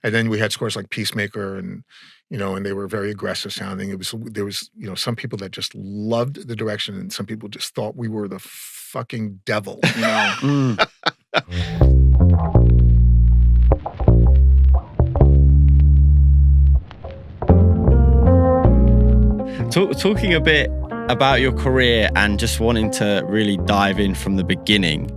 And then we had scores like Peacemaker and, and they were very aggressive sounding. There was, some people that just loved the direction and some people just thought we were the fucking devil, Talking a bit about your career and just wanting to really dive in from the beginning,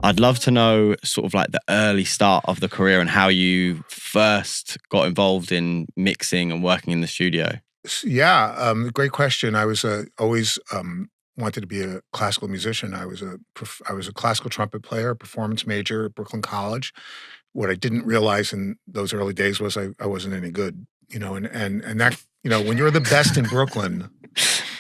I'd love to know sort of like the early start of the career and how you first got involved in mixing and working in the studio. Yeah, great question. I was always wanted to be a classical musician. I was a classical trumpet player, performance major at Brooklyn College. What I didn't realize in those early days was I wasn't any good, and that, when you're the best in Brooklyn,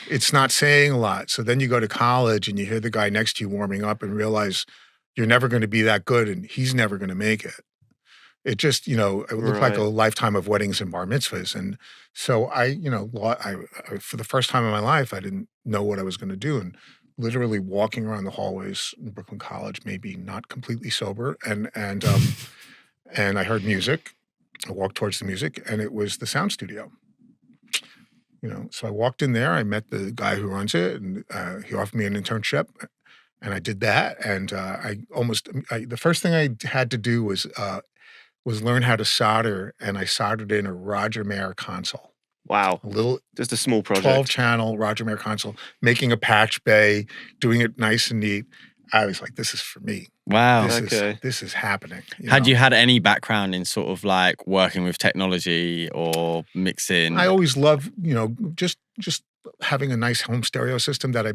it's not saying a lot. So then you go to college and you hear the guy next to you warming up and realize you're never going to be that good and he's never going to make it. It just, it looked like a lifetime of weddings and bar mitzvahs. And so I for the first time in my life, I didn't know what I was going to do. And literally walking around the hallways in Brooklyn College, maybe not completely sober. And I heard music. I walked towards the music and it was the sound studio. So I walked in there, I met the guy who runs it, and he offered me an internship, and I did that. And the first thing I had to do was learn how to solder, and I soldered in a Roger Mayer console. Wow. Just a small project. 12-channel Roger Mayer console, making a patch bay, doing it nice and neat. I was like, this is for me. Wow. This is happening. Had you had any background in sort of like working with technology or mixing? I always loved, just having a nice home stereo system that I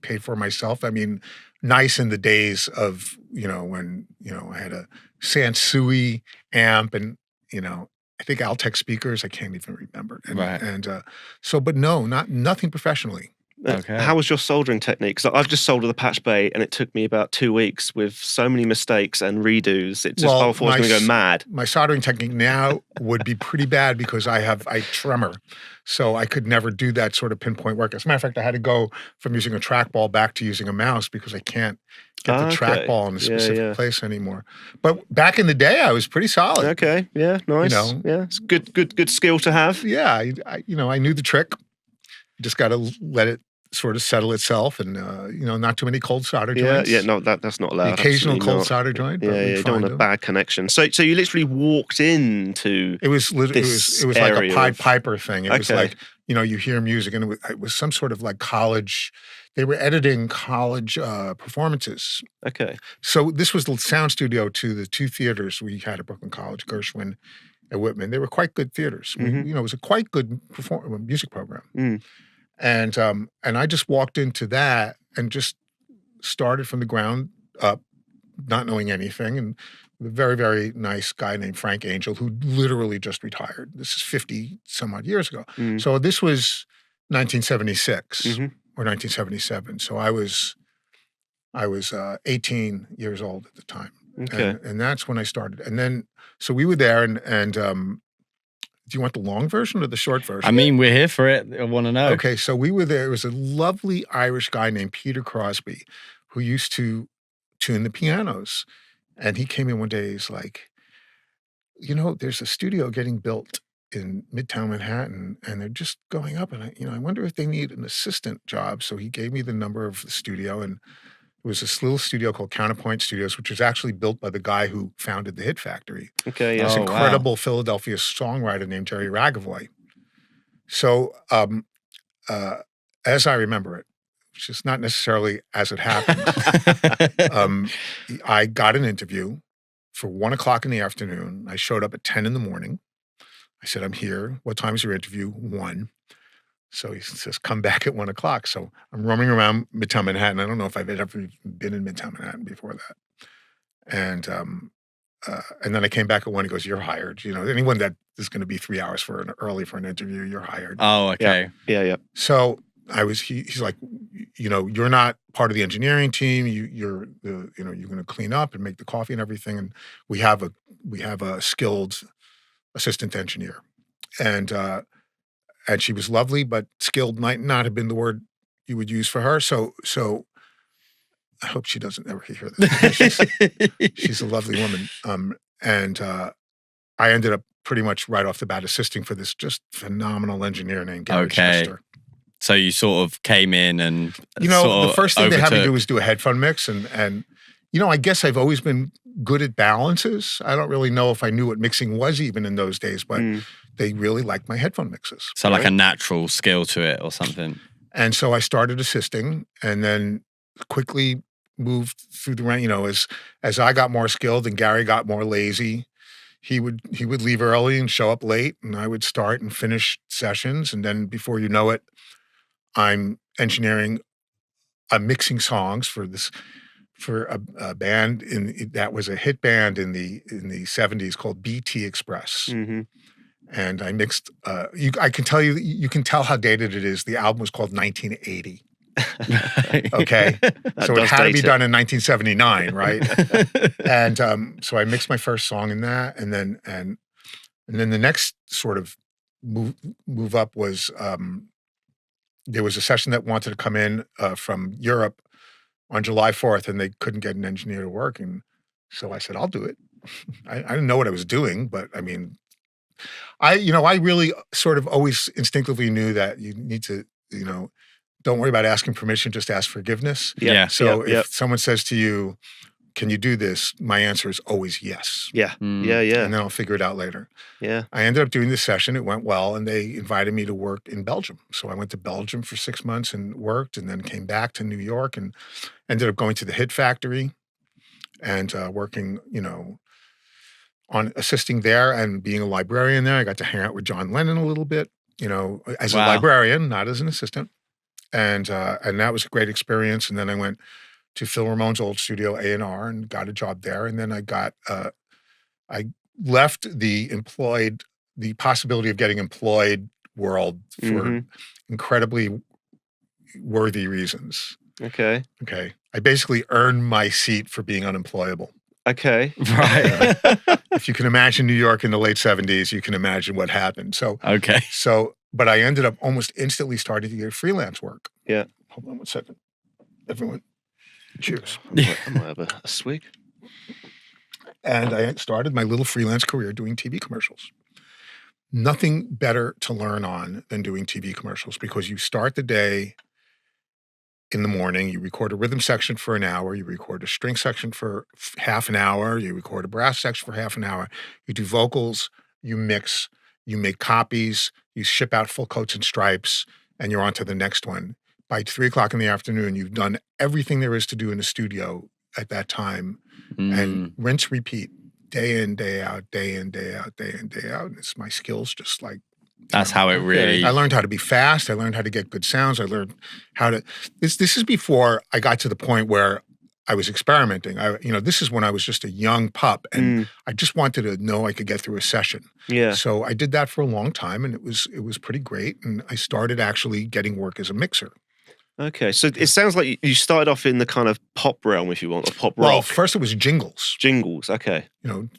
paid for myself. I mean, nice in the days of, when, I had a Sansui amp and, I think Altec speakers. I can't even remember. But no, nothing professionally. Okay. How was your soldering technique? Because I've just soldered the patch bay and it took me about 2 weeks with so many mistakes and redos. It just I thought I was going to go mad. My soldering technique now would be pretty bad because I tremor. So I could never do that sort of pinpoint work. As a matter of fact, I had to go from using a trackball back to using a mouse because I can't get the trackball in a specific place anymore. But back in the day, I was pretty solid. Okay, yeah, nice. Yeah, it's good skill to have. Yeah, I knew the trick. Just got to let it sort of settle itself, and not too many cold solder joints. Yeah, no, that's not allowed. The occasional cold solder joint. Yeah, you don't want a bad connection. So you literally walked into it was like a Pied Piper thing. It was like you hear music, and it was some sort of like college. They were editing college performances. Okay. So this was the sound studio to the two theaters we had at Brooklyn College, Gershwin and Whitman. They were quite good theaters. Mm-hmm. It was a quite good music program. Mm. And I just walked into that and just started from the ground up, not knowing anything. And a very, very nice guy named Frank Angel, who literally just retired. This is 50 some odd years ago. Mm. So this was 1976 mm-hmm. or 1977. So I was 18 years old at the time. Okay. And that's when I started. And then, so we were there and do you want the long version or the short version? I mean, we're here for it. I want to know. Okay, so we were there. It was a lovely Irish guy named Peter Crosby who used to tune the pianos. And he came in one day, he's like, there's a studio getting built in Midtown Manhattan and they're just going up. And I wonder if they need an assistant job. So he gave me the number of the studio, and it was this little studio called Counterpoint Studios, which was actually built by the guy who founded the Hit Factory. Okay, yeah. This incredible Philadelphia songwriter named Jerry Ragavoy. So, as I remember it, which is not necessarily as it happened, I got an interview for 1:00 in the afternoon. I showed up at 10 in the morning. I said, I'm here. What time is your interview? 1. So he says, come back at 1:00. So I'm roaming around Midtown Manhattan. I don't know if I've ever been in Midtown Manhattan before that. And then I came back at 1. He goes, you're hired. Anyone that is going to be 3 hours early for an interview, you're hired. Oh, okay. Yeah. So he's like, you're not part of the engineering team. You're going to clean up and make the coffee and everything. And we have a skilled assistant engineer. And she was lovely, but skilled might not have been the word you would use for her. So I hope she doesn't ever hear this. She's a lovely woman. And I ended up pretty much right off the bat assisting for this just phenomenal engineer named Gary Chester. So you sort of came in and the first thing they had me do was do a headphone mix, and I guess I've always been good at balances. I don't really know if I knew what mixing was even in those days, but they really liked my headphone mixes. So like a natural skill to it or something. And so I started assisting, and then quickly moved through the rank. As I got more skilled and Gary got more lazy, he would leave early and show up late, and I would start and finish sessions, and then before you know it, I'm engineering, I'm mixing songs for a band that was a hit band in the 70s called BT Express. Mm-hmm. And I mixed, I can tell you can tell how dated it is. The album was called 1980. Okay. So it had to be done in 1979, right? And so I mixed my first song in that. And then the next sort of move up was, there was a session that wanted to come in from Europe on July 4th, and they couldn't get an engineer to work. And so I said, I'll do it. I didn't know what I was doing, but I mean, I really sort of always instinctively knew that you need to, don't worry about asking permission, just ask forgiveness. Yeah. So if someone says to you, can you do this? My answer is always yes. Yeah. Yeah. And then I'll figure it out later. Yeah. I ended up doing this session. It went well, and they invited me to work in Belgium. So I went to Belgium for 6 months and worked, and then came back to New York and ended up going to the Hit Factory and working, on assisting there and being a librarian there. I got to hang out with John Lennon a little bit, as a librarian, not as an assistant. And that was a great experience. And then I went to Phil Ramone's old studio, A&R, and got a job there. And then I left the possibility of getting employed world for incredibly worthy reasons. Okay. I basically earned my seat for being unemployable. Okay. Right. If you can imagine New York in the late 70s, you can imagine what happened. But I ended up almost instantly starting to get freelance work. Yeah. Hold on one second. Everyone, cheers. I might have a swig. And I started my little freelance career doing TV commercials. Nothing better to learn on than doing TV commercials, because you start the day in the morning, you record a rhythm section for an hour, you record a string section for half an hour, you record a brass section for half an hour, you do vocals, you mix, you make copies, you ship out full coats and stripes, and you're on to the next one. By 3 o'clock in the afternoon, you've done everything there is to do in a studio at that time, and rinse, repeat, day in, day out, day in, day out, day in, day out. And it's my skills just like, that's how it really... I learned how to be fast. I learned how to get good sounds. I learned how to... This is before I got to the point where I was experimenting. This is when I was just a young pup, and I just wanted to know I could get through a session. Yeah. So I did that for a long time, and it was pretty great. And I started actually getting work as a mixer. Okay, so it sounds like you started off in the kind of pop realm, if you want, or pop rock. Well, first it was jingles. Jingles, okay.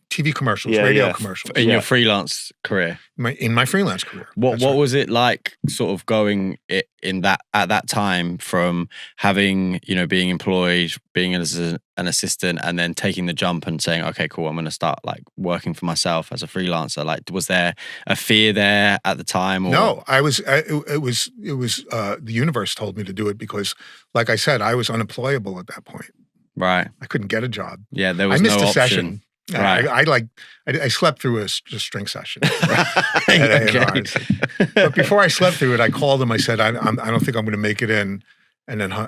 TV commercials, radio commercials. In your freelance career? In my freelance career. What was it like sort of going at that time from having, being employed, being as an assistant, and then taking the jump and saying, okay, cool, I'm going to start like working for myself as a freelancer? Like, was there a fear there at the time? Or? No, it was the universe told me to do it because, like I said, I was unemployable at that point. Right. I couldn't get a job. Yeah, there was no option. I missed a option. session. Right. I slept through a string session. Okay. But before I slept through it, I called him. I said, I don't think I'm going to make it in. And then,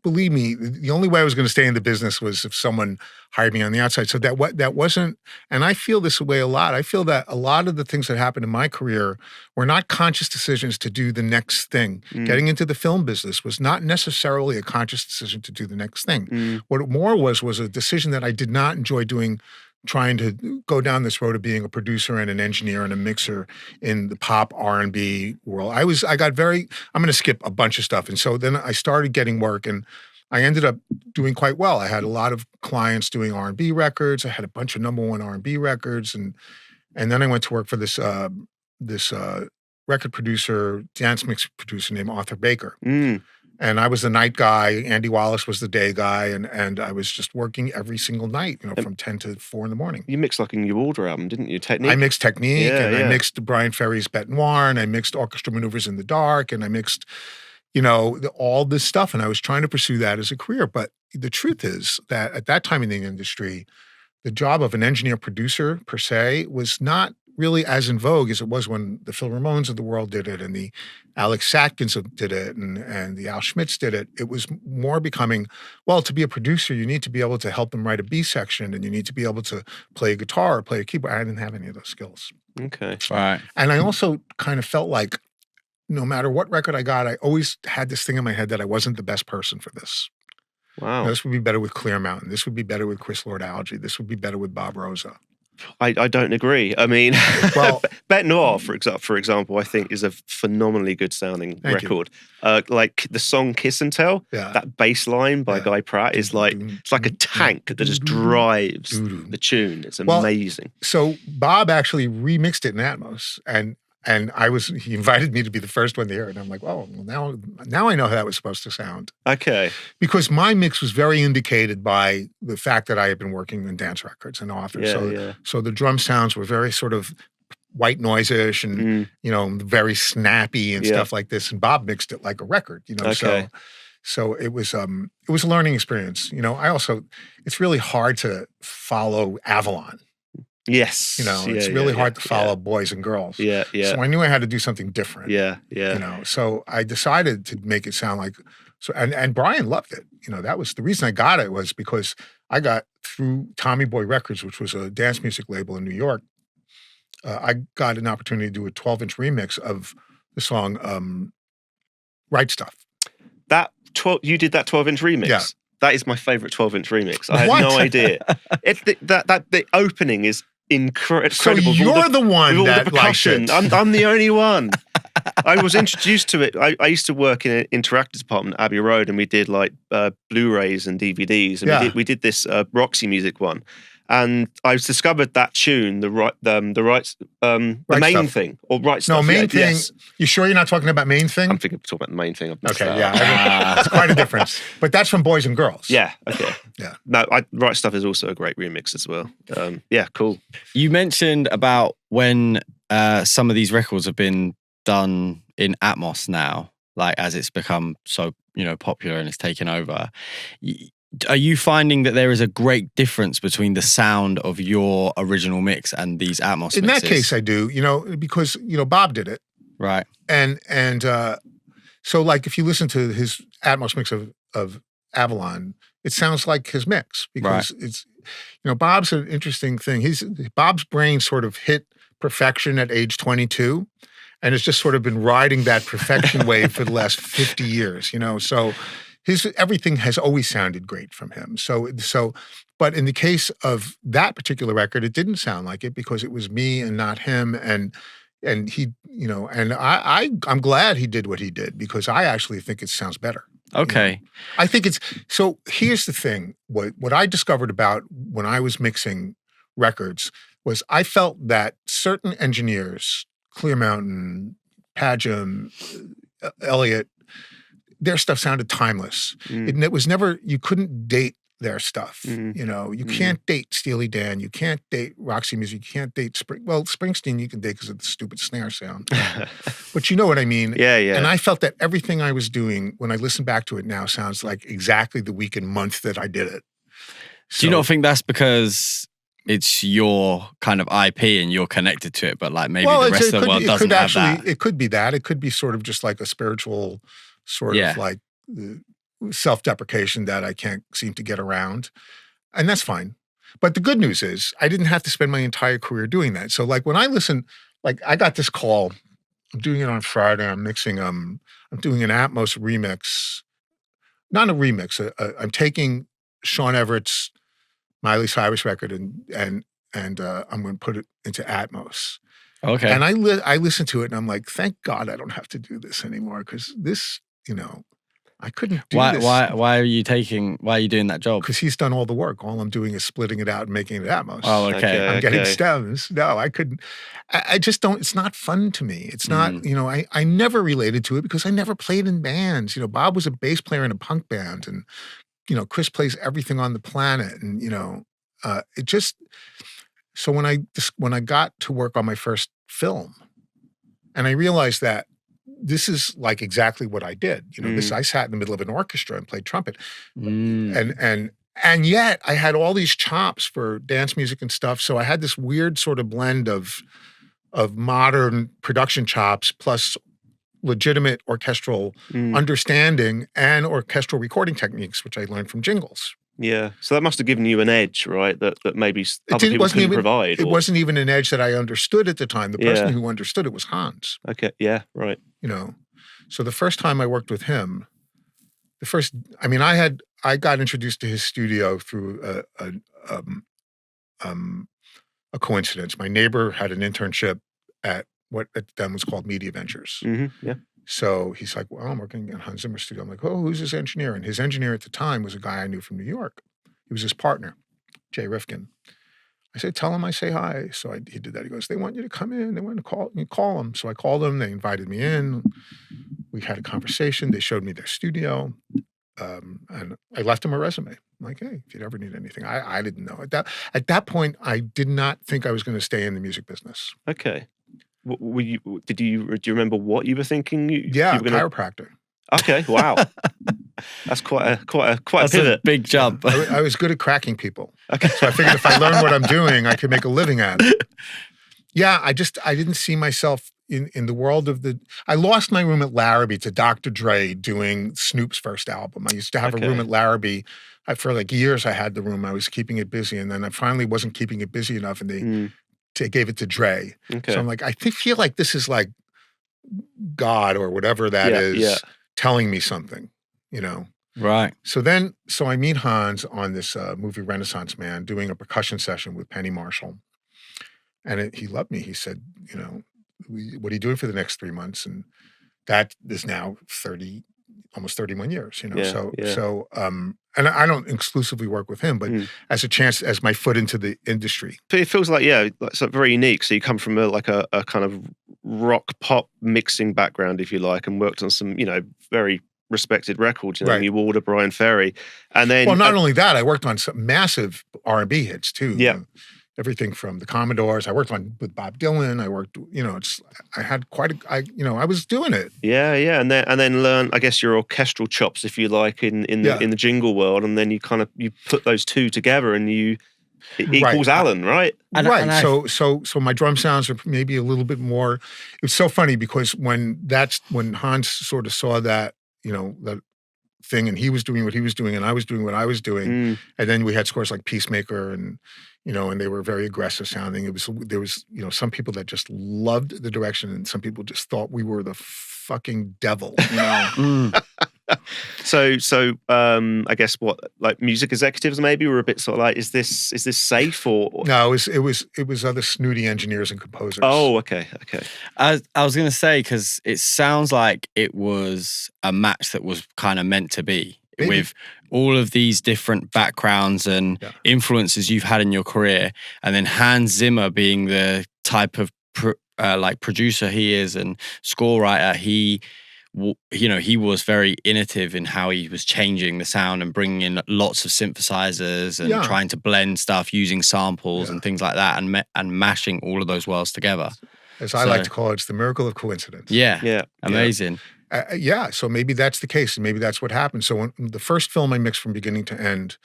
believe me, the only way I was going to stay in the business was if someone hired me on the outside. So that wasn't, and I feel this way a lot. I feel that a lot of the things that happened in my career were not conscious decisions to do the next thing. Getting into the film business was not necessarily a conscious decision to do the next thing. What it more was a decision that I did not enjoy doing, trying to go down this road of being a producer and an engineer and a mixer in the pop R&B world. I'm going to skip a bunch of stuff. And so then I started getting work, and I ended up doing quite well. I had a lot of clients doing R&B records. I had a bunch of #1 R&B records. And then I went to work for this record producer, dance mix producer named Arthur Baker. And I was the night guy. Andy Wallace was the day guy. And I was just working every single night, from 10 to 4 in the morning. You mixed like a New Order album, didn't you? Technique? I mixed Technique, Yeah, and yeah. I mixed Bryan Ferry's Bête Noire, and I mixed Orchestra Maneuvers in the Dark, and I mixed, all this stuff. And I was trying to pursue that as a career. But the truth is that at that time in the industry, the job of an engineer producer per se was not really as in vogue as it was when the Phil Ramones of the world did it, and the Alex Satkins did it, and the Al Schmitz did it. It was more becoming, well, to be a producer, you need to be able to help them write a B section, and you need to be able to play a guitar or play a keyboard. I didn't have any of those skills. Okay. Right. And I also kind of felt like no matter what record I got, I always had this thing in my head that I wasn't the best person for this. Wow. This would be better with Clear Mountain. This would be better with Chris Lord-Alge. This would be better with Bob Rosa. I don't agree. I mean, Well, Bête Noire, for example, I think is a phenomenally good sounding Thank you. record. Like the song Kiss and Tell, Yeah. that bass line by Yeah. Guy Pratt is like, it's like a tank that just drives the tune. It's amazing. So Bob actually remixed it in Atmos, and he invited me to be the first one to hear it. And I'm like, oh, well, now I know how that was supposed to sound. Okay. Because my mix was very indicated by the fact that I had been working in dance records and authors. So the drum sounds were very sort of white noise-ish and, very snappy and stuff like this. And Bob mixed it like a record, Okay. So it was a learning experience. It's really hard to follow Avalon. Yes. It's really hard to follow boys and girls. Yeah. So I knew I had to do something different. Yeah. So I decided to make it sound like and Bryan loved it. That was the reason I got it, was because I got through Tommy Boy Records, which was a dance music label in New York. I got an opportunity to do a 12-inch remix of the song Right Stuff. You did that 12-inch remix? Yeah. That is my favorite 12-inch remix. I had What? no idea. The opening is incredible. So you're the one with all that the percussion. liked it. I'm the only one. I was introduced to it. I used to work in an interactive department at Abbey Road, and we did like Blu-rays and DVDs, and we did this Roxy Music one. And I discovered that tune, the main Stuff. thing, or right stuff. No, main yeah, thing. Yes. You sure you're not talking about Main Thing? I'm thinking talking about the main thing. I've missed Okay, that. yeah. It's quite a difference. But that's from Boys and Girls. Yeah. Okay. Yeah. No, Right Stuff is also a great remix as well. Yeah. Cool. You mentioned about when some of these records have been done in Atmos now, like as it's become so popular and it's taken over. Are you finding that there is a great difference between the sound of your original mix and these Atmos In mixes? that case, I do. Because Bob did it, Right. and so like if you listen to his Atmos mix of Avalon, it sounds like his mix because it's Bob's an interesting thing. Bob's brain sort of hit perfection at age 22. And it's just sort of been riding that perfection wave for the last 50 years, So everything has always sounded great from him. But in the case of that particular record, it didn't sound like it because it was me and not him. And he, and I'm glad he did what he did because I actually think it sounds better. Okay. I think so here's the thing. What I discovered about when I was mixing records was I felt that certain engineers, Clear Mountain, Padgham, Elliott, their stuff sounded timeless. It was never, you couldn't date their stuff. You can't date Steely Dan. You can't date Roxy Music. You can't date Springsteen you can date because of the stupid snare sound. But you know what I mean? Yeah. And I felt that everything I was doing, when I listen back to it now, sounds like exactly the week and month that I did it. Do you not think that's because it's your kind of IP and you're connected to it, but like maybe the rest of the world doesn't have that? It could be that. It could be sort of just like a spiritual sort of like self-deprecation that I can't seem to get around. And that's fine. But the good news is I didn't have to spend my entire career doing that. So like when I listen, like I got this call, I'm doing it on Friday, I'm mixing, I'm doing an Atmos remix, not a remix, I'm taking Sean Everett's Miley Cyrus record and I'm going to put it into Atmos. Okay. And I listen to it and I'm like, thank God I don't have to do this anymore because this, I couldn't do this. Why are you doing that job? Because he's done all the work. All I'm doing is splitting it out and making it Atmos. Oh, okay. I'm getting stems. No, I couldn't. I just don't. It's not fun to me. It's not, I never related to it because I never played in bands. Bob was a bass player in a punk band, and, Chris plays everything on the planet. And, it just, so when I got to work on my first film and I realized that this is like exactly what I did. I sat in the middle of an orchestra and played trumpet. And yet I had all these chops for dance music and stuff. So I had this weird sort of blend of modern production chops plus legitimate orchestral understanding and orchestral recording techniques, which I learned from jingles. Yeah. So that must have given you an edge, right? That maybe other people couldn't provide. It wasn't even an edge that I understood at the time. The person who understood it was Hans. Okay. Yeah. Right. So the first time I worked with him, I got introduced to his studio through a coincidence. My neighbor had an internship at what at the time was called Media Ventures. Mm-hmm. Yeah. So he's like, well, I'm working at Hans Zimmer studio. I'm like, oh, who's his engineer? And his engineer at the time was a guy I knew from New York. He was his partner, Jay Rifkin. I said, tell him I say hi. So he did that. He goes, they want you to come in. They want to call him. So I called them. They invited me in. We had a conversation. They showed me their studio. And I left him a resume. I'm like, hey, if you'd ever need anything. I didn't know. At that point, I did not think I was going to stay in the music business. Okay. Do you remember what you were thinking? Chiropractor. Okay, wow. That's quite a That's pivot. A big jump. I was good at cracking people. Okay. So I figured if I learned what I'm doing, I could make a living at it. Yeah, I didn't see myself in the world of I lost my room at Larrabee to Dr. Dre doing Snoop's first album. I used to have a room at Larrabee. For like years I had the room. I was keeping it busy. And then I finally wasn't keeping it busy enough and they gave it to Dre. Okay. So I'm like, I feel like this is like God or whatever that is telling me something, Right. So I meet Hans on this movie Renaissance Man doing a percussion session with Penny Marshall. And he loved me. He said, what are you doing for the next 3 months? And that is now almost 31 years, and I don't exclusively work with him, but as my foot into the industry. But it feels like, it's very unique. So you come from a kind of rock pop mixing background, if you like, and worked on some, very respected records, right. New Order, Bryan Ferry. And then... Well, not only that, I worked on some massive R&B hits too. Yeah. Everything from the Commodores. I worked with Bob Dylan. I worked, I had I was doing it. Yeah, yeah. And then learn, I guess, your orchestral chops, if you like, in the jingle world. And then you put those two together and it equals Alan, right? Right. So my drum sounds are maybe a little bit more. It's so funny because when Hans sort of saw that, that thing, and he was doing what he was doing and I was doing what I was doing. And then we had scores like Peacemaker and they were very aggressive sounding. There was some people that just loved the direction and some people just thought we were the fucking devil, So I guess what, like, music executives maybe were a bit sort of like, is this safe or? No, it was other snooty engineers and composers. Oh, okay. I was going to say, because it sounds like it was a match that was kind of meant to be. Maybe. With all of these different backgrounds and influences you've had in your career, and then Hans Zimmer being the type of producer he is and score writer, he was very innovative in how he was changing the sound and bringing in lots of synthesizers and trying to blend stuff using samples and things like that, and mashing all of those worlds together. As I like to call it, it's the miracle of coincidence. Yeah. Amazing. So maybe that's the case, and maybe that's what happened. So the first film I mixed from beginning to end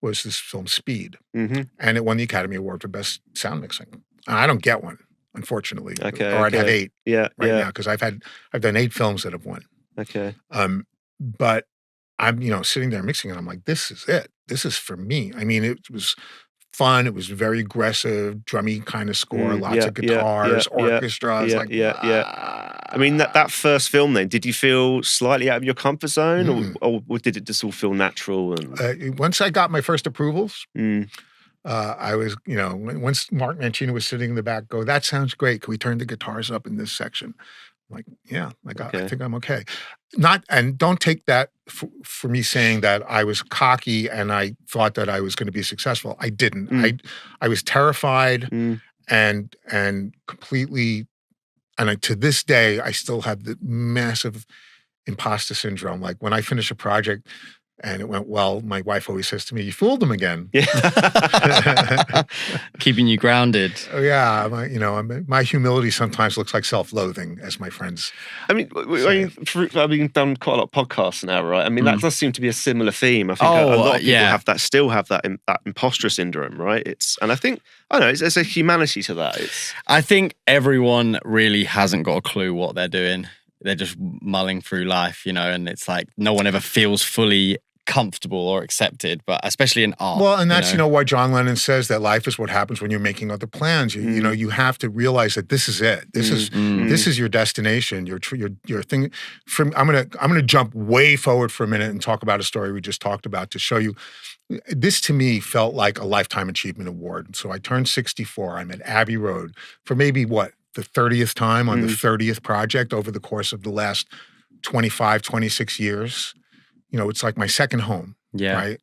was this film Speed, and it won the Academy Award for Best Sound Mixing. I don't get one, unfortunately. Or I'd have 8 now, because I've done 8 films that have won. Okay. But I'm sitting there mixing, and I'm like, this is it. This is for me. I mean, it was fun. It was very aggressive, drummy kind of score, lots of guitars, orchestra. I mean, that first film then, did you feel slightly out of your comfort zone or did it just all feel natural? And once I got my first approvals, I was, once Mark Mancino was sitting in the back, that sounds great. Can we turn the guitars up in this section? Like, yeah, like I think I'm okay. And don't take that for me saying that I was cocky and I thought that I was going to be successful. I didn't. I was terrified and completely, and to this day, I still have the massive imposter syndrome. Like when I finish a project and it went well, my wife always says to me, "You fooled them again." Yeah. Keeping you grounded. Oh, yeah. My humility sometimes looks like self-loathing, as my friends. I mean, I've done quite a lot of podcasts now, right? I mean, that does seem to be a similar theme. I think a lot of people still have that imposter syndrome, right? And I think, I don't know, there's a humanity to that. I think everyone really hasn't got a clue what they're doing. They're just mulling through life, and it's like no one ever feels fully comfortable or accepted, but especially in art. Well, and that's why John Lennon says that life is what happens when you're making other plans. You have to realize that this is it. This is your destination. Your thing. I'm gonna jump way forward for a minute and talk about a story we just talked about to show you. This to me felt like a lifetime achievement award. So I turned 64. I'm at Abbey Road for maybe the 30th time on the 30th project over the course of the last 25, 26 years. It's like my second home, right?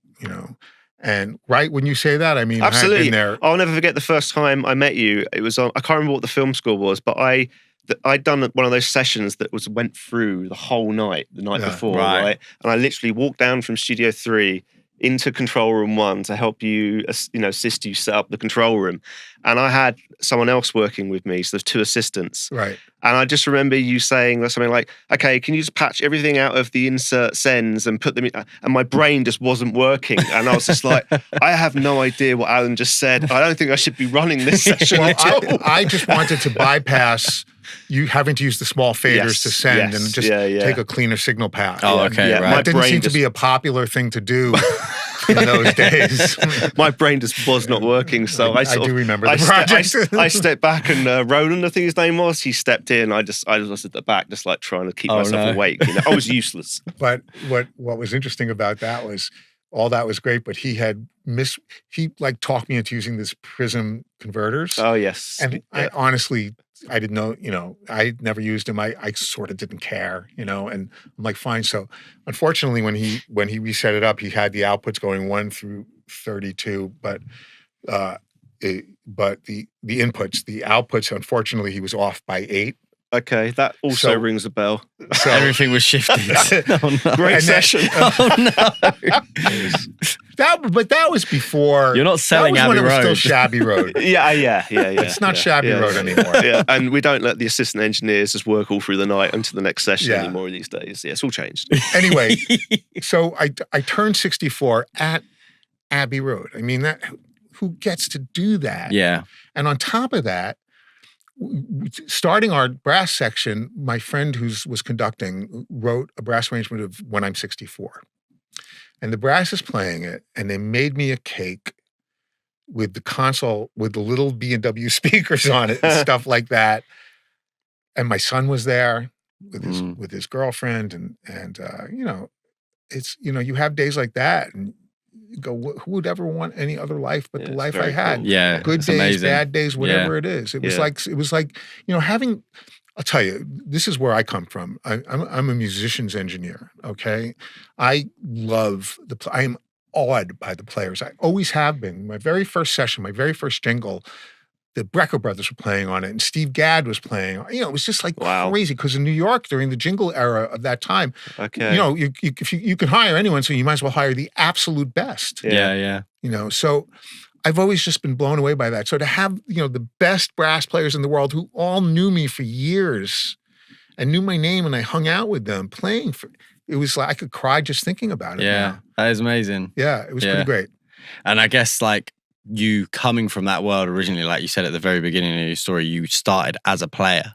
And right when you say that, I mean, absolutely. I've been there. I'll never forget the first time I met you. It was I can't remember what the film score was, but I'd done one of those sessions that went through the whole night, the night before, right? And I literally walked down from Studio 3 into Control Room 1 to help you, assist you set up the control room. And I had someone else working with me, so there's 2 assistants. Right. And I just remember you saying something like, "Okay, can you just patch everything out of the insert sends and put them in?" And my brain just wasn't working. And I was just like, I have no idea what Alan just said. I don't think I should be running this session at all. I just wanted to bypass you having to use the small faders to send and just take a cleaner signal path. Oh, okay, right. That didn't seem to be a popular thing to do in those days. My brain just was not working, so I do remember the project. I stepped back, and Roland, I think his name was, he stepped in. I was at the back, just like trying to keep myself awake. I was useless. But what was interesting about that was all that was great, but he talked me into using this Prism converters. Oh yes, and I honestly, I didn't know, I never used them. I sort of didn't care, and I'm like, fine. So unfortunately, when he reset it up, he had the outputs going 1 through 32, but the inputs, the outputs, unfortunately, he was off by 8. Okay, that also rings a bell. So everything was shifted. Oh, no. Great session. Oh no! But that was before. You're not selling Abbey Road. That was when it was still Shabby Road. Yeah. It's not Shabby Road anymore. Yeah, and we don't let the assistant engineers just work all through the night until the next session anymore these days. Yeah, it's all changed. Anyway, so I turned 64 at Abbey Road. I mean, who gets to do that? Yeah. And on top of that, starting our brass section, my friend who was conducting wrote a brass arrangement of When I'm 64. And the brass is playing it, and they made me a cake with the console with the little B&W speakers on it and stuff like that. And my son was there with his girlfriend, and it's you have days like that, and you go, who would ever want any other life but the life I had? Cool. Yeah, good days, amazing. Bad days, whatever it is. It was like having. I'll tell you, this is where I come from. I'm a musician's engineer. Okay, I love I am awed by the players. I always have been. My very first session, my very first jingle, the Brecker brothers were playing on it, and Steve Gadd was playing. It was just like crazy, because in New York during the jingle era of that time, if you can hire anyone, so you might as well hire the absolute best. Yeah. So I've always just been blown away by that. So to have the best brass players in the world who all knew me for years and knew my name, and I hung out with them playing it was like I could cry just thinking about it. Yeah, that is amazing. Yeah, it was pretty great. And I guess you coming from that world originally, like you said at the very beginning of your story, you started as a player.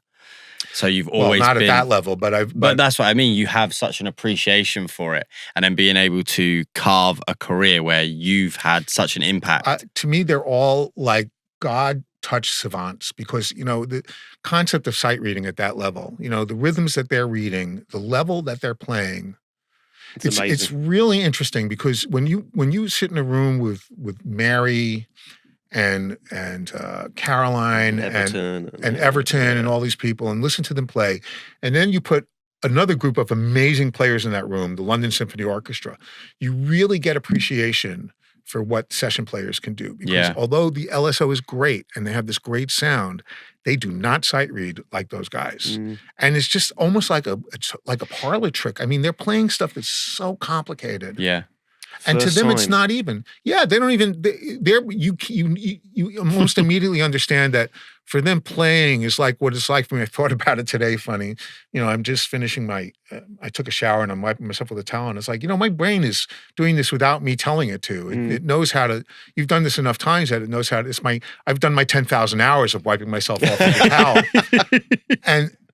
So you've always not been, at that level, but that's what I mean. You have such an appreciation for it, and then being able to carve a career where you've had such an impact. To me, they're all like God-touched savants, because the concept of sight reading at that level, the rhythms that they're reading, the level that they're playing. It's really interesting, because when you sit in a room with Mary and Caroline and Everton and all these people, and listen to them play. And then you put another group of amazing players in that room, the London Symphony Orchestra. You really get appreciation for what session players can do. Because although the LSO is great and they have this great sound, they do not sight read like those guys. And it's just almost like a parlor trick. I mean, they're playing stuff that's so complicated. Yeah. And to them, it's not even. Yeah, they don't even. You almost immediately understand that for them, playing is like what it's like for me. I thought about it today. Funny, I'm just finishing my. I took a shower and I'm wiping myself with a towel, and it's like my brain is doing this without me telling it to. It knows how to. You've done this enough times that it knows how to. I've done my 10,000 hours of wiping myself off with a towel,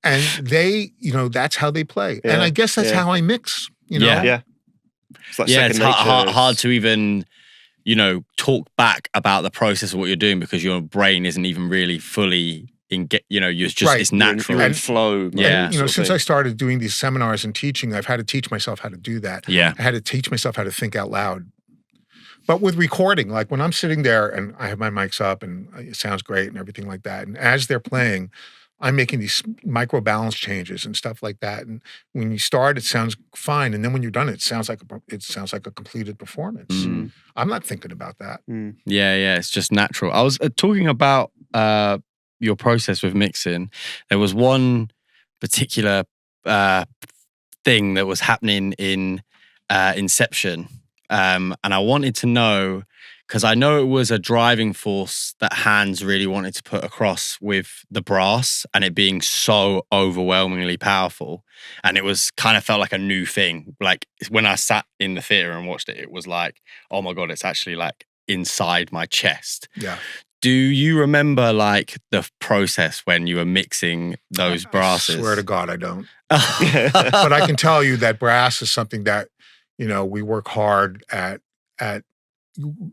and they, that's how they play, and I guess that's how I mix. Yeah. It's like it's hard to even, talk back about the process of what you're doing because your brain isn't even really fully it's just it's natural. You're in flow. Yeah. And, since I started doing these seminars and teaching, I've had to teach myself how to do that. Yeah. I had to teach myself how to think out loud. But with recording, like when I'm sitting there and I have my mics up and it sounds great and everything like that, and as they're playing, I'm making these micro balance changes and stuff like that. And when you start, it sounds fine, and then when you're done, it sounds like a completed performance. I'm not thinking about that. Yeah, it's just natural. I was talking about your process with mixing. There was one particular thing that was happening in Inception, and I wanted to know. Because I know it was a driving force that Hans really wanted to put across with the brass and it being so overwhelmingly powerful. And it was kind of felt like a new thing. Like when I sat in the theater and watched it, it was like, oh my God, it's actually like inside my chest. Yeah. Do you remember like the process when you were mixing those brasses? I swear to God, I don't. But I can tell you that brass is something that, we work hard at.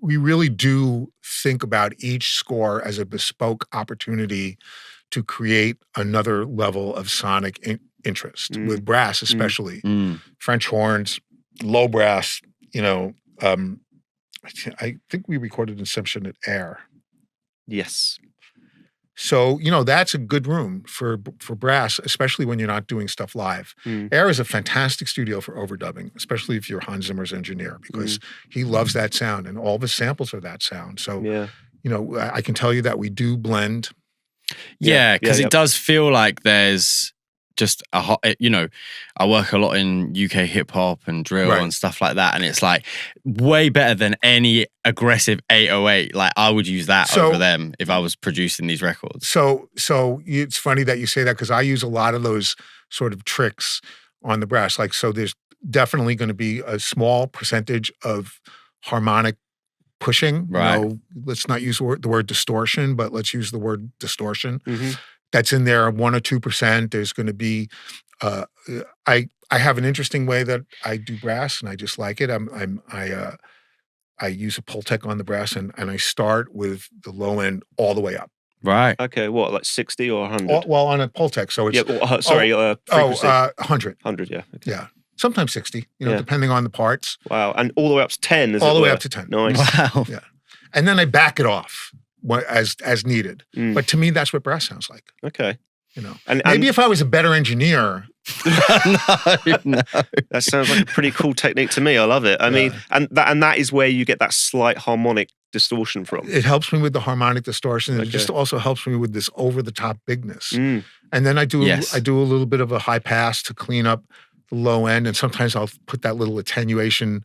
We really do think about each score as a bespoke opportunity to create another level of sonic interest with brass, especially French horns, low brass. I think we recorded Inception at Air. Yes. So, that's a good room for brass, especially when you're not doing stuff live. Air is a fantastic studio for overdubbing, especially if you're Hans Zimmer's engineer, because he loves that sound and all of his samples are that sound. So, I can tell you that we do blend. Yeah, because it does feel like there's just I work a lot in UK hip hop and drill and stuff like that, and it's like way better than any aggressive 808. Like I would use that over them if I was producing these records. So it's funny that you say that because I use a lot of those sort of tricks on the brass. Like so, there's definitely going to be a small percentage of harmonic pushing. Right. Let's not use the word distortion, but let's use the word distortion. That's in there 1 or 2%. There's going to be, I have an interesting way that I do brass, and I just like it. I use a Pultec on the brass, and I start with the low end all the way up. Right. Okay. What, like 60 or 100? Well, on a Pultec, so it's 100. 100. Yeah. Okay. Yeah. Sometimes 60. Depending on the parts. Wow. And all the way up to 10. All the way up to 10. Nice. Wow. Yeah. And then I back it off as needed. But to me, that's what brass sounds like. Okay. And maybe if I was a better engineer. No. That sounds like a pretty cool technique to me. I love it. I mean, and that is where you get that slight harmonic distortion from. It helps me with the harmonic distortion. And it just also helps me with this over the top bigness. And then I do a little bit of a high pass to clean up the low end. And sometimes I'll put that little attenuation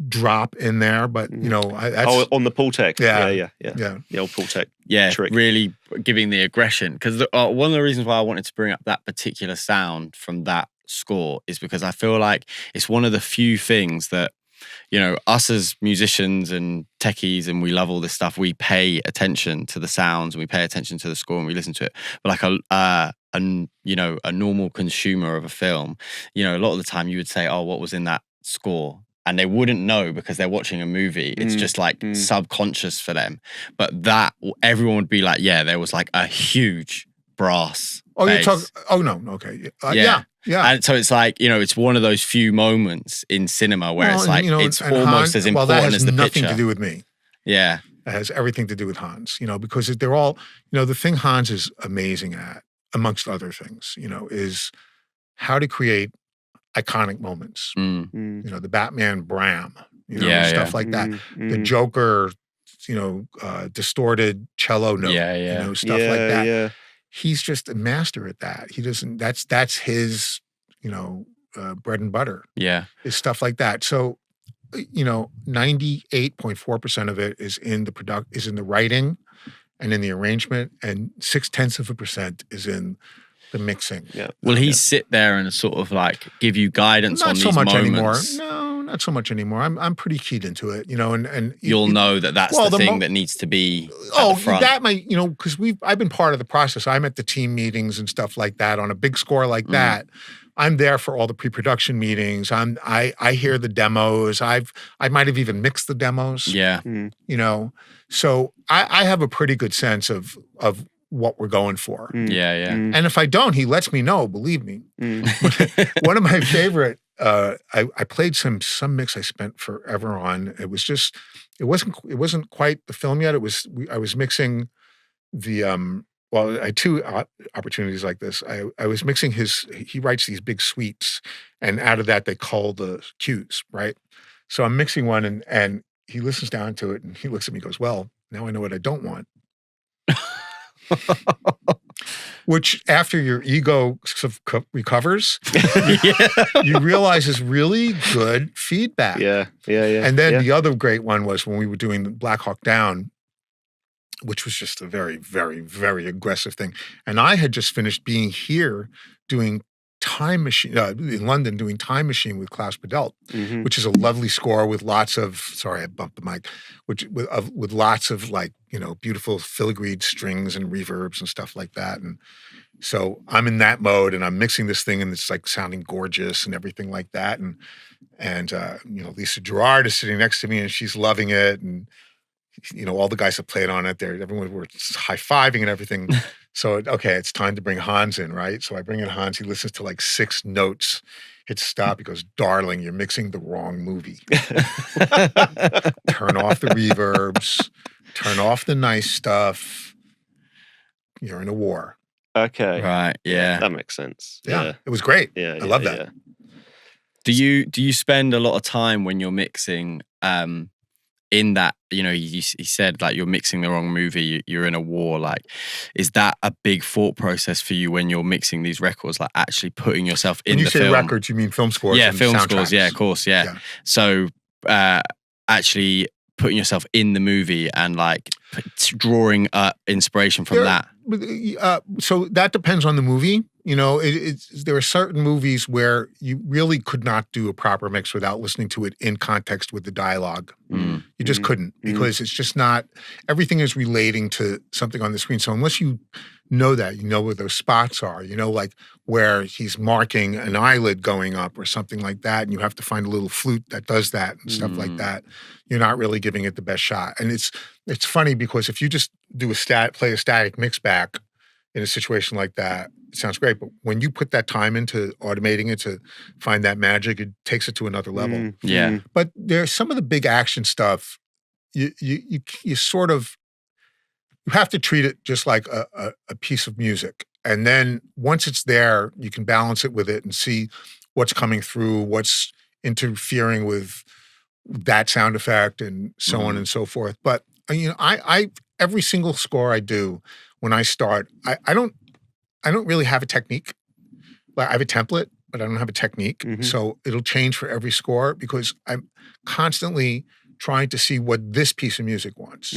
drop in there, but that's on the Pultec. Yeah. The old Pultec. Yeah, trick. Really giving the aggression. Because one of the reasons why I wanted to bring up that particular sound from that score is because I feel like it's one of the few things that, us as musicians and techies, and we love all this stuff, we pay attention to the sounds and we pay attention to the score and we listen to it. But like a normal consumer of a film, a lot of the time you would say, oh, what was in that score? And they wouldn't know because they're watching a movie. It's just like subconscious for them. But that, everyone would be like, yeah, there was like a huge brass bass. Okay. Yeah. Yeah. And so it's like, it's one of those few moments in cinema where it's like, it's almost as important as the picture. That has nothing to do with me. Yeah. It has everything to do with Hans, because they're all, the thing Hans is amazing at, amongst other things, is how to create iconic moments. The Batman Bram, stuff like that. The Joker, distorted cello note, stuff like that. Yeah. He's just a master at that. He doesn't, that's his, bread and butter. Yeah. Is stuff like that. So, 98.4% of it is in the writing and in the arrangement, and 0.6% is in the mixing. Yeah. Will he sit there and sort of like give you guidance on these moments? Not so much anymore. No, not so much anymore. I'm pretty keyed into it, and you'll know that's the thing that needs to be at the front. That might, because I've been part of the process. I'm at the team meetings and stuff like that on a big score like that. I'm there for all the pre-production meetings. I hear the demos. I might have even mixed the demos. Yeah. So I have a pretty good sense of what we're going for. Yeah. And if I don't, he lets me know, believe me. One of my favorite, I played some mix I spent forever on. It wasn't quite the film yet. I was mixing the well, I had two opportunities like this. I was mixing he writes these big suites, and out of that they call the cues, right? So I'm mixing one, and he listens down to it, and he looks at me and goes, well, now I know what I don't want. Which, after your ego recovers, you realize is really good feedback. Yeah. And then the other great one was when we were doing Black Hawk Down, which was just a very, very, very aggressive thing. And I had just finished being here doing Time Machine, in London, doing Time Machine with Klaus Badelt, which is a lovely score with lots of, sorry, I bumped the mic, with lots of beautiful filigreed strings and reverbs and stuff like that. And so I'm in that mode and I'm mixing this thing and it's like sounding gorgeous and everything like that. And Lisa Gerard is sitting next to me and she's loving it. And all the guys that played on it there, everyone were high-fiving and everything. So, okay, it's time to bring Hans in, right? So I bring in Hans. He listens to like 6 notes, hits stop. He goes, darling, you're mixing the wrong movie. Turn off the reverbs. Turn off the nice stuff. You're in a war. Okay. Right, yeah. That makes sense. Yeah. It was great. Yeah. I love that. Yeah. Do you spend a lot of time when you're mixing in that, you said like you're mixing the wrong movie, you're in a war, like, is that a big thought process for you when you're mixing these records, like actually putting yourself in the film? When you say records, you mean film scores? Yeah, and film soundtracks. scores, yeah, of course, yeah. So actually putting yourself in the movie and like drawing inspiration from that. So that depends on the movie. There are certain movies where you really could not do a proper mix without listening to it in context with the dialogue. You just couldn't, because it's just not, everything is relating to something on the screen. So unless you know that, where those spots are, like where he's marking an eyelid going up or something like that, and you have to find a little flute that does that and stuff like that, you're not really giving it the best shot. And it's funny because if you just do play a static mix back in a situation like that, it sounds great. But when you put that time into automating it to find that magic, it takes it to another level. Yeah. But there's some of the big action stuff, you sort of, you have to treat it just like a piece of music. And then once it's there, you can balance it with it and see what's coming through, what's interfering with that sound effect and so on and so forth. But, I every single score I do, when I start, I don't really have a technique. Like, I have a template, but I don't have a technique. So it'll change for every score because I'm constantly trying to see what this piece of music wants.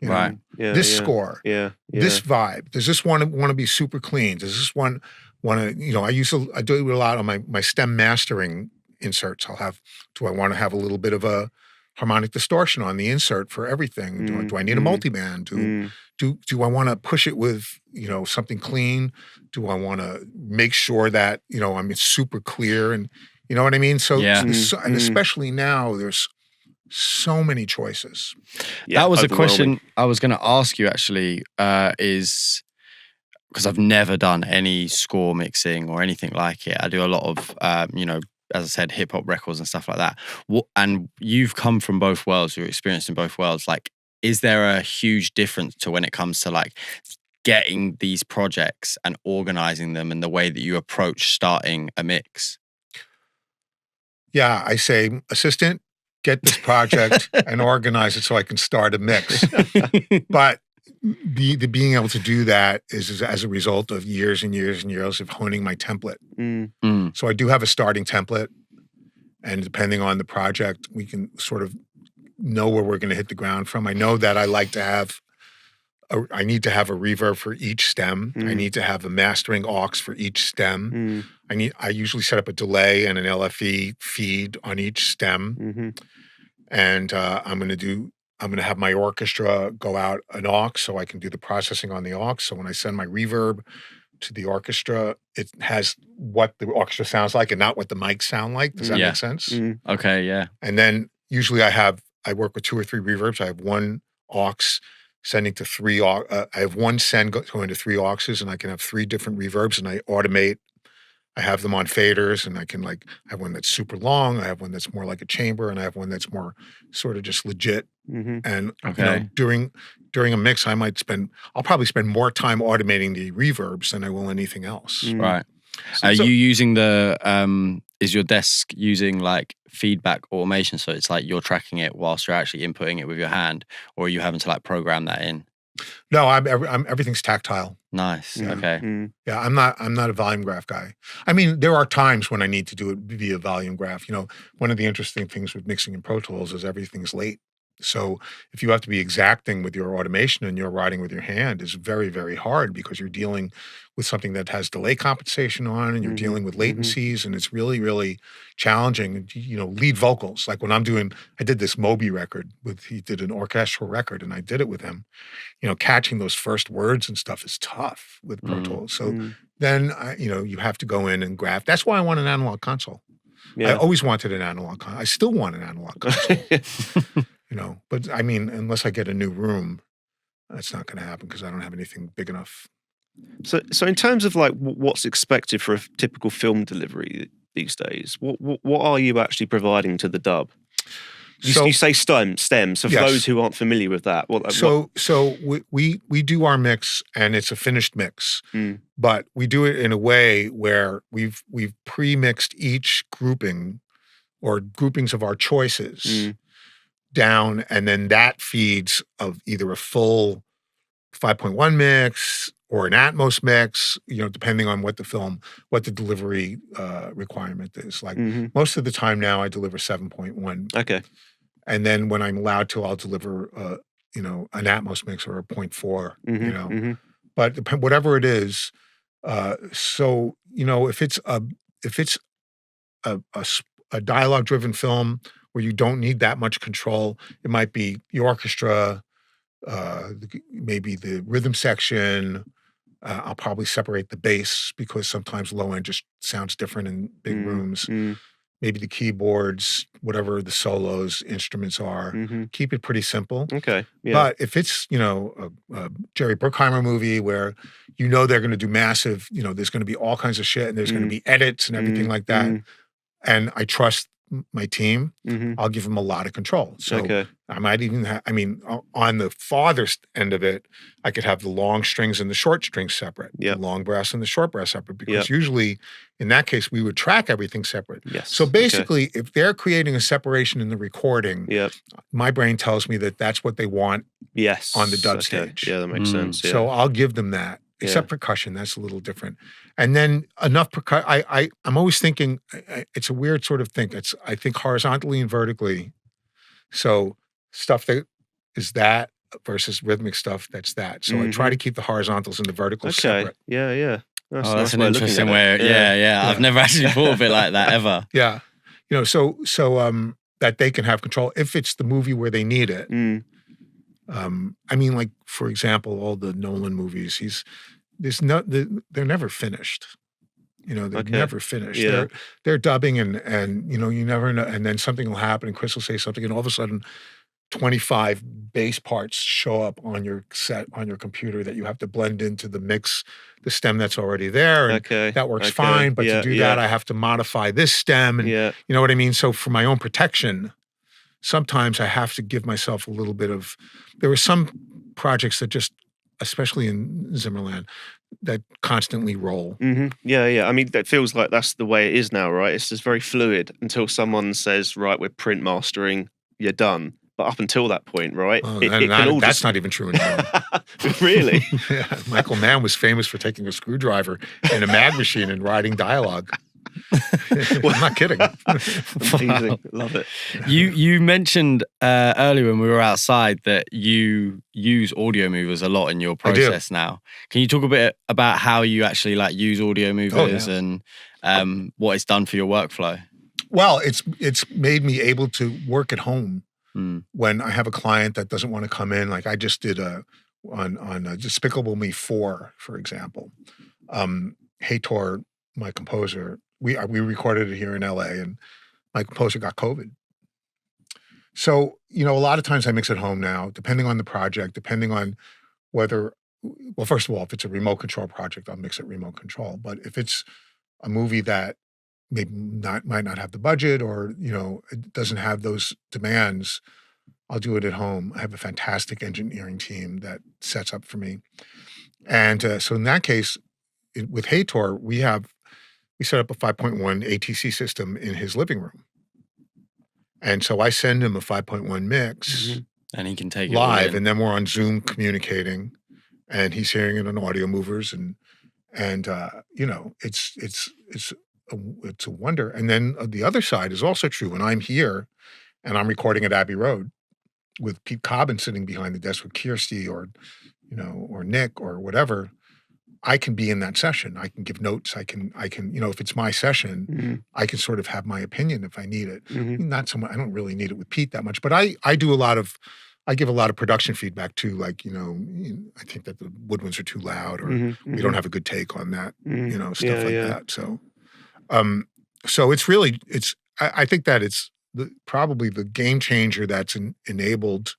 Right. This score. Yeah. This vibe. Does this want to be super clean? Does this one want to, I do it a lot on my stem mastering inserts. Do I want to have a little bit of a harmonic distortion on the insert for everything? Do I need a multiband? Do I want to push it with, something clean? Do I want to make sure that, I'm super clear and, you know what I mean? So, and especially now, there's so many choices. Yeah, that was a question I was going to ask you actually, is because I've never done any score mixing or anything like it. I do a lot of, as I said, hip hop records and stuff like that. And you've come from both worlds, you're experienced in both worlds. Like, is there a huge difference to when it comes to like getting these projects and organizing them and the way that you approach starting a mix? Yeah, I say, assistant, get this project and organize it so I can start a mix. But being able to do that is as a result of years and years and years of honing my template. So I do have a starting template, and depending on the project, we can sort of know where we're going to hit the ground from. I know that I like to have I need to have a reverb for each stem. I need to have a mastering aux for each stem. I usually set up a delay and an LFE feed on each stem. And I'm going to have my orchestra go out an aux so I can do the processing on the aux. So when I send my reverb to the orchestra, it has what the orchestra sounds like and not what the mics sound like. Does that make sense? Okay, yeah. And then usually I work with 2 or 3 reverbs. I have one aux sending to 3, I have one send going to 3 auxes, and I can have 3 different reverbs, and I automate. I have them on faders, and I can I have one that's super long, I have one that's more like a chamber, and I have one that's more sort of just legit. And during a mix, I'll probably spend more time automating the reverbs than I will anything else. Right. Are you using is your desk using like feedback automation? So it's like you're tracking it whilst you're actually inputting it with your hand, or are you having to like program that in? No, everything's tactile. Nice. Okay. Yeah, I'm not a volume graph guy. I mean, there are times when I need to do it via volume graph. One of the interesting things with mixing in Pro Tools is everything's late. So if you have to be exacting with your automation and you're writing with your hand, is very, very hard because you're dealing with something that has delay compensation on, and you're dealing with latencies, and it's really, really challenging. Lead vocals, like when I did this Moby record he did an orchestral record, and I did it with him. Catching those first words and stuff is tough with Pro Tools. So then, you have to go in and graph. That's why I want an analog console. Yeah. I always wanted an analog console. I still want an analog console. But I mean, unless I get a new room, that's not going to happen because I don't have anything big enough. So in terms of like what's expected for a typical film delivery these days, what are you actually providing to the dub? You say stems. So for those who aren't familiar with that, so we do our mix, and it's a finished mix, but we do it in a way where we've pre-mixed each grouping or groupings of our choices down, and then that feeds of either a full 5.1 mix or an Atmos mix, depending on what the delivery requirement is. Like most of the time now, I deliver 7.1. Okay. And then when I'm allowed to, I'll deliver, an Atmos mix or a 0.4. But whatever it is, if it's a dialogue-driven film where you don't need that much control, it might be the orchestra, maybe the rhythm section. I'll probably separate the bass because sometimes low end just sounds different in big rooms. Maybe the keyboards, whatever the solos, instruments are. Keep it pretty simple. Okay. Yeah. But if it's, a Jerry Bruckheimer movie where they're going to do massive, there's going to be all kinds of shit, and there's going to be edits and everything like that. And I trust my team, I'll give them a lot of control. So I might even on the farthest end of it, I could have the long strings and the short strings separate, the long brass and the short brass separate, because usually in that case, we would track everything separate. Yes. So basically, if they're creating a separation in the recording, my brain tells me that that's what they want on the dub stage. Yeah, that makes sense. Yeah. So I'll give them that. Except percussion, that's a little different. And then enough percussion. I'm always thinking, it's a weird sort of thing. I think horizontally and vertically. So stuff that is that versus rhythmic stuff that's that. So I try to keep the horizontals and the verticals separate. Yeah. That's an interesting way. Yeah. I've never actually thought of it like that ever. Yeah. So that they can have control if it's the movie where they need it. Like, for example, all the Nolan movies, they're never finished. They're never finished. Yeah. They're dubbing and you never know. And then something will happen and Chris will say something and all of a sudden 25 bass parts show up on your set, on your computer that you have to blend into the mix, the stem that's already there. And that works fine. But to do that, I have to modify this stem. And you know what I mean? So for my own protection, sometimes I have to give myself a little bit of, there were some projects that just, especially in Zimmerland, that constantly roll. Yeah. I mean, that feels like that's the way it is now, right? It's just very fluid until someone says, right, we're print mastering, you're done. But up until that point, right? Oh, it can all that's not even true anymore. Really? Yeah. Michael Mann was famous for taking a screwdriver in a mag machine and writing dialogue. I'm not kidding. Amazing. Wow. Love it. You mentioned earlier when we were outside that you use Audiomovers a lot in your process now. Can you talk a bit about how you actually like use Audiomovers and what it's done for your workflow? Well, it's made me able to work at home when I have a client that doesn't want to come in. Like I just did on Despicable Me 4, for example. Hator, my composer, we recorded it here in LA, and my composer got COVID. So, a lot of times I mix at home now, depending on the project, depending on whether, well, first of all, if it's a remote control project, I'll mix it remote control. But if it's a movie that might not have the budget, or, it doesn't have those demands, I'll do it at home. I have a fantastic engineering team that sets up for me. And so in that case, with Hator, we set up a 5.1 ATC system in his living room. And so I send him a 5.1 mix. And he can take live, it and then we're on Zoom communicating, and he's hearing it on Audiomovers, and it's a wonder. And then the other side is also true. When I'm here and I'm recording at Abbey Road with Pete Cobbin sitting behind the desk with Kirsty or Nick or whatever, I can be in that session. I can give notes. I can, if it's my session, I can sort of have my opinion if I need it. Not so much. I don't really need it with Pete that much, but I give a lot of production feedback too. Like, I think that the woodwinds are too loud, or we don't have a good take on that, stuff like that. So it's really, I think that it's probably the game changer that's enabled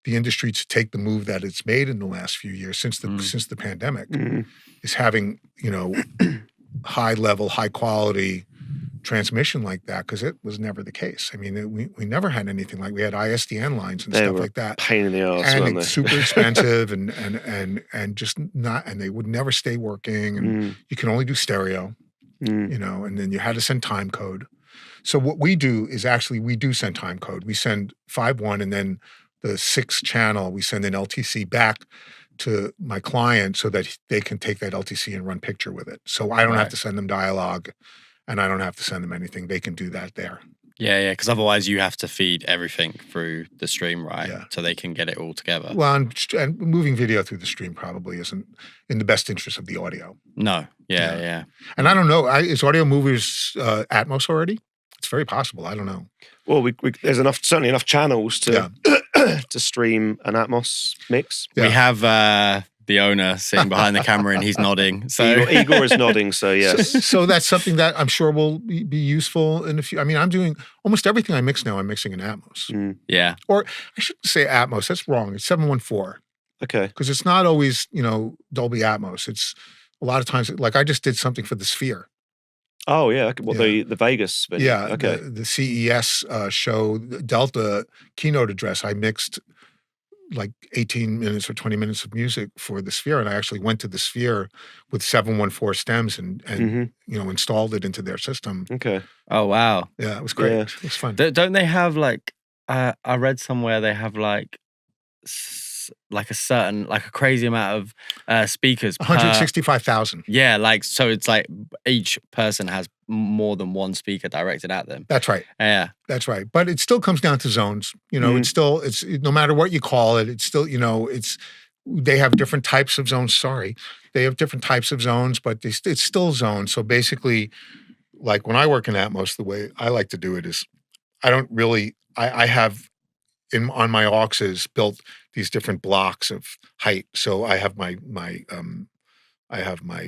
the industry to take the move that it's made in the last few years since the pandemic, is having, high level, high quality transmission like that, because it was never the case. I mean, we never had anything like, we had ISDN lines and stuff like that. Pain in the arse, and it's super expensive and just not, and they would never stay working, and you can only do stereo, and then you had to send time code. So what we do is actually, we do send time code. We send 5.1, and then the 6th channel, we send an LTC back to my client so that they can take that LTC and run picture with it. So I don't have to send them dialogue, and I don't have to send them anything. They can do that there. Yeah, because otherwise you have to feed everything through the stream, right? Yeah. So they can get it all together. Well, and moving video through the stream probably isn't in the best interest of the audio. No, yeah. And I don't know, is Audiomovers Atmos already? It's very possible. I don't know. Well, there's certainly enough channels to to stream an Atmos mix. Yeah. We have the owner sitting behind the camera, and he's nodding. So Igor is nodding. So yes. So that's something that I'm sure will be useful in the future. I mean, I'm doing almost everything I mix now. I'm mixing in Atmos. Yeah. Or I shouldn't say Atmos. That's wrong. It's 714. Okay. Because it's not always Dolby Atmos. It's a lot of times, like I just did something for the Sphere. Oh yeah, well the Vegas venue. Yeah, okay. The CES show, Delta keynote address. I mixed like 18 minutes or 20 minutes of music for the Sphere, and I actually went to the Sphere with 714 stems and installed it into their system. Okay. Oh wow. Yeah, it was great. Yeah. It was fun. Don't they have like? I read somewhere they have like a crazy amount of speakers. 165,000. Yeah, so it's like each person has more than one speaker directed at them. That's right. Yeah. That's right. But it still comes down to zones. It's no matter what you call it, it's still, they have different types of zones. Sorry. They have different types of zones, but it's still zones. So basically, like when I work in Atmos, the way I like to do it is I have on my auxes built these different blocks of height. So I have my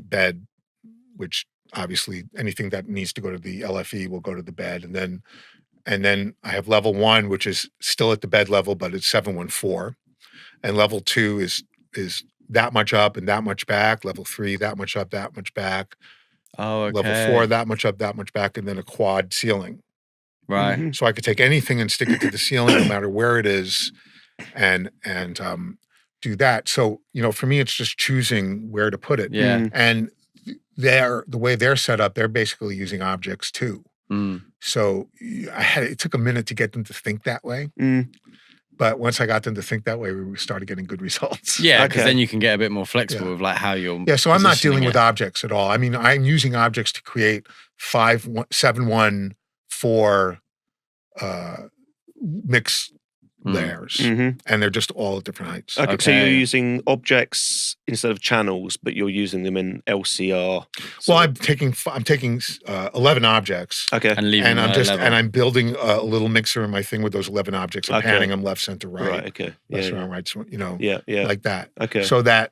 bed, which obviously anything that needs to go to the LFE will go to the bed, and then I have level 1, which is still at the bed level, but it's 714, and level 2 is that much up and that much back. Level 3, that much up, that much back. Oh, okay. Level 4, that much up, that much back, and then a quad ceiling. Right. So I could take anything and stick it to the ceiling, no matter where it is, and do that. So, for me, it's just choosing where to put it. Yeah. And the way they're set up, they're basically using objects too. So it took a minute to get them to think that way. But once I got them to think that way, we started getting good results. Yeah, because then you can get a bit more flexible with how you're. Yeah, so I'm not dealing with objects at all. I mean, I'm using objects to create 5-1-7-1-4 mix layers, and they're just all at different heights. Okay, so you're using objects instead of channels, but you're using them in LCR. Well, I'm taking 11 objects. Okay, and I'm building a little mixer in my thing with those 11 objects. I'm panning them left, center, right. Right. Okay. Left, center, right. So, yeah, like that. Okay. So that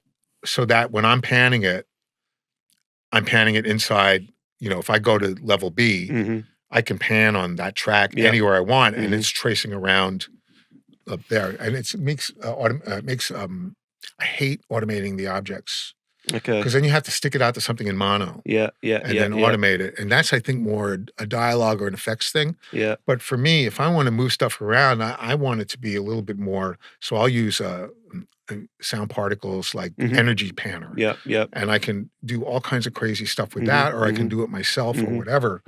when I'm panning it inside. If I go to level B, I can pan on that track anywhere I want, and it's tracing around up there, and it makes I hate automating the objects. Okay. Because then you have to stick it out to something in mono. And then automate it. And that's, I think, more a dialogue or an effects thing. Yeah. But for me, if I want to move stuff around, I want it to be a little bit more. So I'll use sound particles like energy panner. Yeah. And I can do all kinds of crazy stuff with that, or I can do it myself or whatever.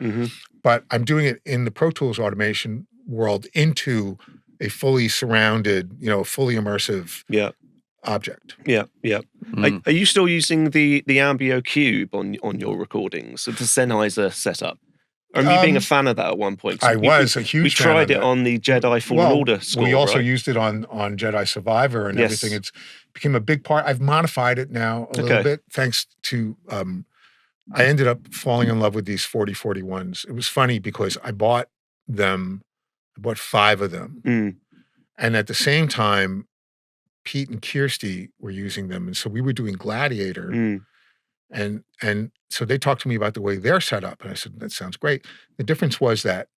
But I'm doing it in the Pro Tools automation world into a fully surrounded, fully immersive object. Yeah. Are you still using the AMBEO cube on your recordings, the Sennheiser setup? Or you being a fan of that at one point? I was a huge fan. We tried it on the Jedi Fallen Order score. We also used it on Jedi Survivor and everything. It's became a big part. I've modified it now a little bit thanks to I ended up falling in love with these 4041s. It was funny because I bought 5 of them. And at the same time, Pete and Kirsty were using them. And so we were doing Gladiator. And so they talked to me about the way they're set up. And I said, that sounds great. The difference was that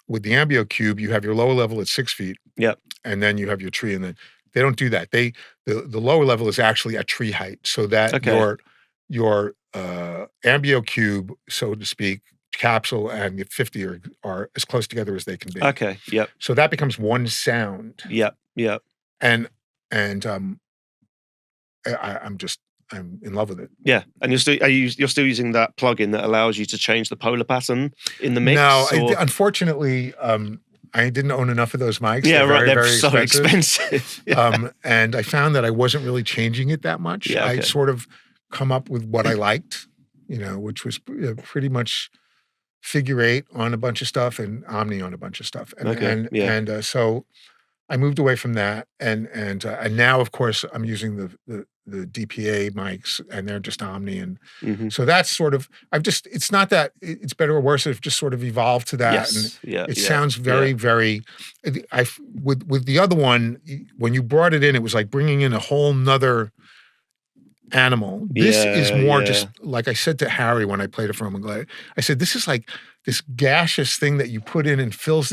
with the AMBEO cube, you have your lower level at 6 feet. And then you have your tree. And then they don't do that. The lower level is actually at tree height. So that your AMBEO cube, so to speak, capsule and the 50 are as close together as they can be. Okay. Yep. So that becomes one sound. Yep. And I'm in love with it. Yeah. And you're still using that plugin that allows you to change the polar pattern in the mix? No, unfortunately, I didn't own enough of those mics. Yeah, they're They're very so expensive. And I found that I wasn't really changing it that much. Yeah, okay. I sort of come up with what I liked, which was pretty much figure 8 on a bunch of stuff and Omni on a bunch of stuff. And so I moved away from that, and now, of course, I'm using the DPA mics, and they're just Omni, and so that's sort of it's not that it's better or worse. It's just sort of evolved to that, and it sounds very, very. With the other one, when you brought it in, it was like bringing in a whole nother animal. This is more just like I said to Harry when I played it for him in Gladiator. I said, this is like this gaseous thing that you put in and fills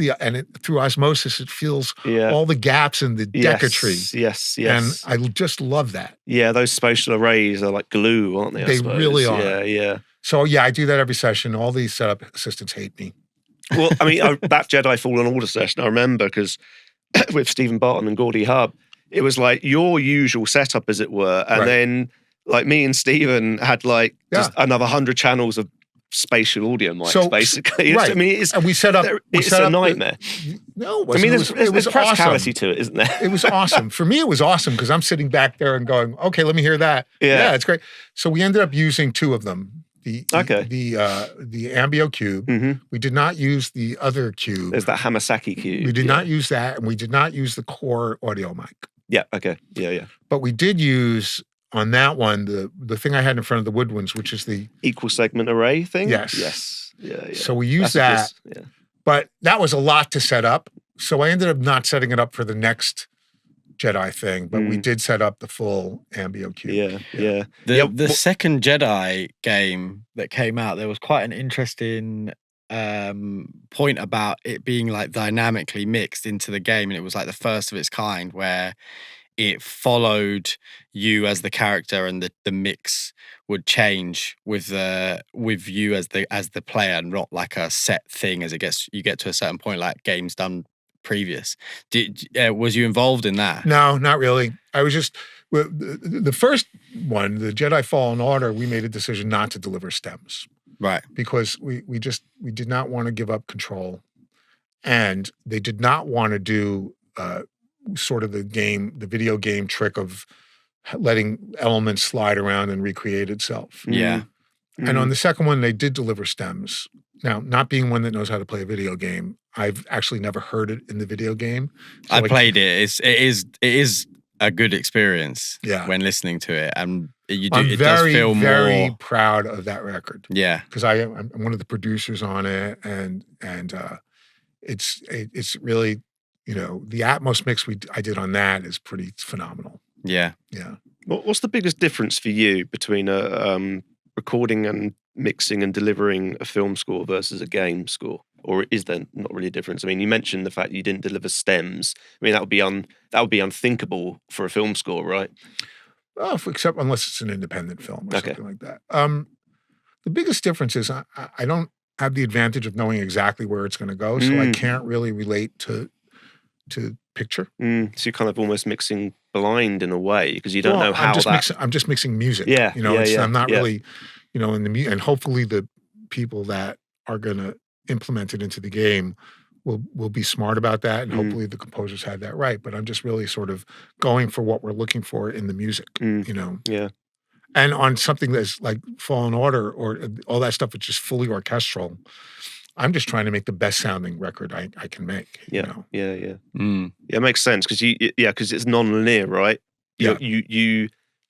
through osmosis, it fills all the gaps in the decatry. Yes. And I just love that. Yeah, those spatial arrays are like glue, aren't they? They really are. Yeah. So I do that every session. All these setup assistants hate me. Well, I mean, that Jedi Fallen Order session, I remember because with Stephen Barton and Gordy Hub, it was like your usual setup, as it were, and then like me and Stephen had like just another 100 channels of spatial audio mics, basically. I mean, and we set up. It's a nightmare. No, it wasn't. I mean, there's practicality to it, isn't there? It was awesome. For me, it was awesome because I'm sitting back there and going, okay, let me hear that. Yeah, it's great. So we ended up using 2 of them. The AMBEO cube. We did not use the other cube. There's that Hamasaki cube. We did not use that, and we did not use the core audio mic. Yeah. Okay. Yeah. But we did use on that one the thing I had in front of the woodwinds, which is the equal segment array thing. Yes. Yeah. So we used that. But that was a lot to set up. So I ended up not setting it up for the next Jedi thing, but we did set up the full AMBEO cube. Yeah. The second Jedi game that came out, there was quite an interesting point about it being like dynamically mixed into the game, and it was like the first of its kind where it followed you as the character, and the mix would change with you as the player, not like a set thing as you get to a certain point, like games done previous. Was you involved in that? No, not really. I was just the first one, the Jedi Fallen Order. We made a decision not to deliver stems, right? Because we did not want to give up control, and they did not want to do sort of the video game trick of letting elements slide around and recreate itself. Yeah. And on the second one, they did deliver stems. Now, not being one that knows how to play a video game, I've actually never heard it in the video game. So I played it. It is a good experience. Yeah. When listening to it, and it does feel very more proud of that record. Yeah, because I'm one of the producers on it, and it's really, the Atmos mix I did on that is pretty phenomenal. Yeah. What's the biggest difference for you between recording and mixing and delivering a film score versus a game score? Or is there not really a difference? I mean, you mentioned the fact you didn't deliver stems. I mean, that would be unthinkable for a film score, right? Oh, except unless it's an independent film or something like that. The biggest difference is I don't have the advantage of knowing exactly where it's going to go, so I can't really relate to picture. So you're kind of almost mixing blind in a way, because you don't know how I'm just mixing music. Yeah, I'm not really, in the and hopefully the people that are going to implement it into the game will be smart about that, and hopefully the composers had that right. But I'm just really sort of going for what we're looking for in the music, Yeah. And on something that's like Fallen Order or all that stuff, it's just fully orchestral. I'm just trying to make the best sounding record I can make. Yeah. Yeah, it makes sense because it's non-linear, right?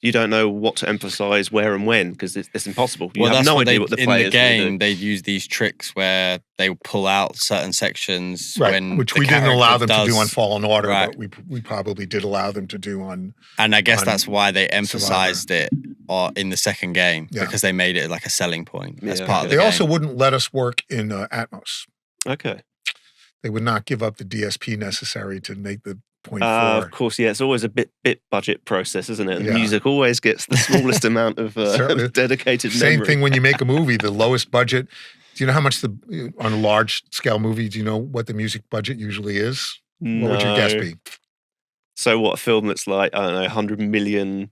You don't know what to emphasize where and when, because it's impossible. You have no idea what the players do. In the game, they use these tricks where they pull out certain sections, which we didn't allow them to do on Fallen Order, but we probably did allow them to do on. And I guess that's why they emphasized it in the second game, because they made it like a selling point as part of the game. They also wouldn't let us work in Atmos. Okay. They would not give up the DSP necessary to make the 0.4. Of course, it's always a bit budget process, isn't it? And music always gets the smallest amount of dedicated memory. Same thing when you make a movie, the lowest budget. Do you know how much on a large scale movie, do you know what the music budget usually is? No. What would your guess be? So what, a film that's like, I don't know, $100 million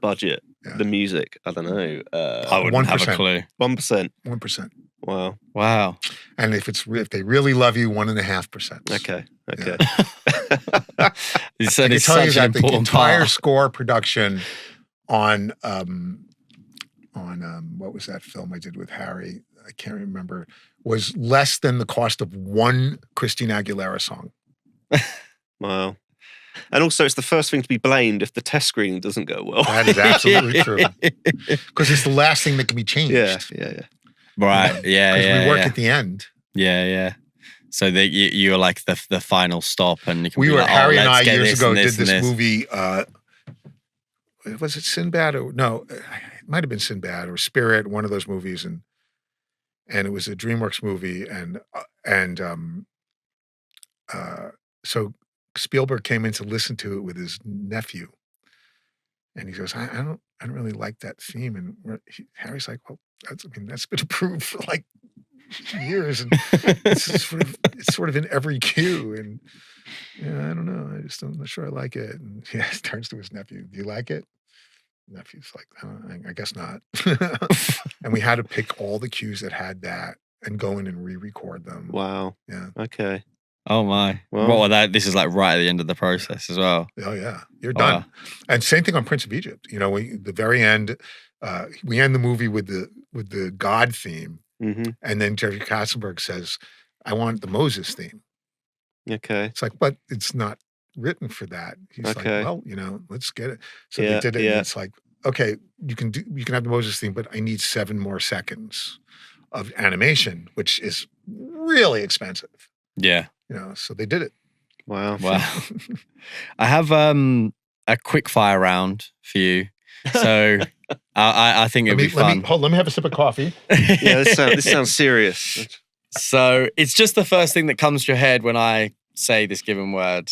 budget, the music, I don't know. I wouldn't have a clue. 1%. 1%. Wow. And if they really love you, 1.5%. Okay. It's I can tell you that the entire score production on what was that film I did with Harry? I can't remember. Was less than the cost of one Christina Aguilera song. Wow. And also, it's the first thing to be blamed if the test screening doesn't go well. That is absolutely true. Because it's the last thing that can be changed. Yeah. Right. Yeah. Because we work at the end. Yeah. So you were like the final stop, and you can Harry and I years ago did this movie. Was it Sinbad or no? It might have been Sinbad or Spirit, one of those movies, and it was a DreamWorks movie, and so Spielberg came in to listen to it with his nephew, and he goes, I don't really like that theme, and Harry's like, well, that's been approved for like years, and it's sort of in every cue, and I don't know, I'm not sure I like it. And he turns to his nephew, do you like it? The nephew's like, I guess not. And we had to pick all the cues that had that and go in and re-record them. Wow. Yeah. Okay. Oh my. Well, this is like right at the end of the process as well. Oh yeah, you're done. And same thing on Prince of Egypt. The very end, we end the movie with the God theme. And then Jerry Katzenberg says, I want the Moses theme. Okay. It's like, but it's not written for that. He's like, well, let's get it. So they did it, and it's like, okay, you can have the Moses theme, but I need 7 more seconds of animation, which is really expensive. Yeah. So they did it. Wow. I have a quick fire round for you. So I think it'll be fun. Let me have a sip of coffee. Yeah, this sounds serious. So it's just the first thing that comes to your head when I say this given word.